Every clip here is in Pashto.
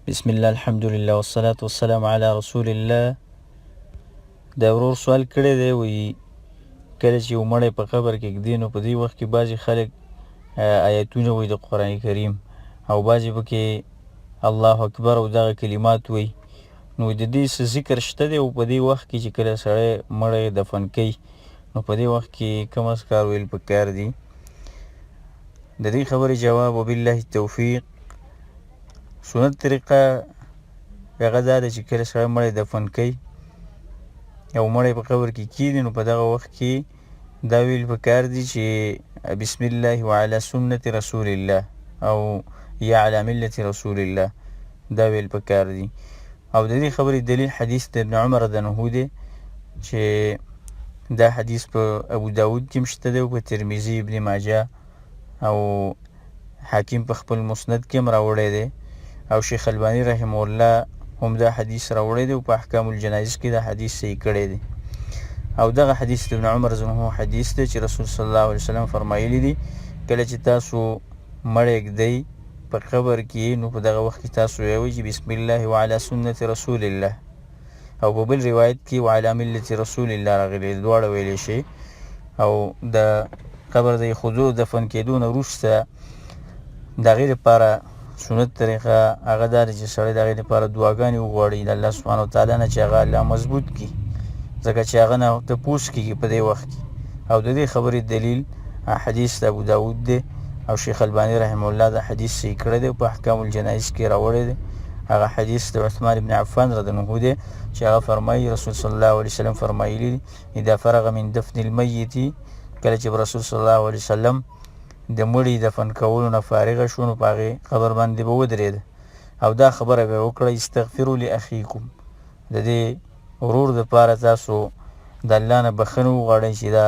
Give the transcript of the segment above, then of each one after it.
بسم الله الحمدلله والصلاة والسلام علی رسول الله. دا ورور سوال کړی دی، وی کله چې یو مړی په قبر کې ږدي نو په دې وخت کې بعضې خلک آیتونه وایي د قرآن کریم او بعضې پکې الله اکبر او دغه کلمات وایي. نو د دې څه ذکر شته دی او په دې وخت کې چې کله سړی مړی دفن کوي نو په دې وخت کې کوم اذکار ویل پکار دي؟ د دې خبرې جواب وبالله التوفیق. سنت طریقه هغه دا ده چې کله سړی مړی دفن کوي او مړی په قبر کې کښېني نو په دغه وخت کې دا ویل پکار دي چې بسم الله وعلى سنة رسول الله او یا علی ملة رسول الله، دا ویل پکار دي. او د دې خبرې دلیل حدیث د ابن عمر رضی الله عنه دی چې دا حدیث په ابو داود کې هم شته دی او په ترمذي، ابن ماجه او حاکم په خپل مسند کې هم راوړی دی او شیخ البانی رحمه الله هم دا حدیث راوړی دی او په احکام الجنایز کې دا حدیث صحیح کړی دی. او دغه حدیث د ابن عمر رضی الله عنه حدیث دی چې رسول صلی الله علیه وسلم فرمایلی دی کله چې تاسو مړی ږدئ په قبر کې نو په دغه وخت کې تاسو وایئ چې بسم الله وعلى سنة رسول الله، او په بل روایت کې وعلى ملة رسول الله راغلی، دواړه ویلی شي. او د قبر د ایښودو دفن کېدو نه وروسته د هغې لپاره سنت طریقه هغه دا ده چې سړی د هغې لپاره دعاګانې وغواړي د الله سبحانه وتعالی نه چې هغه الله مضبوط کړي، ځکه چې هغه نه تپوس کېږي په دې وخت کې. او د دې خبرې دلیل حدیث د ابو داود دی او شیخ البانی رحمه الله دا حدیث صحیح کړی دی په احکام الجنایز کې راوړی دی. هغه حدیث د عثمان بن عفان رضی الله عنه دی چې هغه فرمایي رسول صلی الله علیه وسلم فرمایلی اذا فرغ من دفن المیت، کله چې رسول صلی الله علیه وسلم د مړي دفن کولو نه فارغه شو نو په هغې قبر باندې به ودرېد او دا خبره به یې وکړه استغفروا لاخیکم، د دې ورور دپاره تاسو د الله نه بخښنه وغواړئ چې دا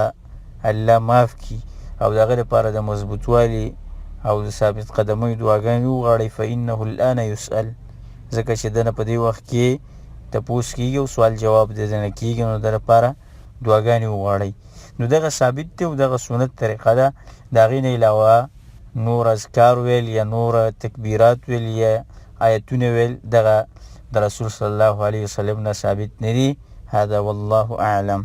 الله معاف کړي او د هغه لپاره د مضبوطوالي او د ثابت قدمۍ دعاګانې وغواړئ. فانه الان یسأل، ځکه چې دنه په دې وخت کې تپوس کېږي او سوال جواب د ده نه کېږي، نو د لپاره دعاګانې وغواړئ. نو دغه ثابت دی او دغه سنت طریقه ده. د هغې نه علاوه نور اذکار ویل یا نور تکبیرات ویل یا آیتونه ویل دغه د رسول صلی الله علیه وسلم نه ثابت نه دي. هذا والله اعلم.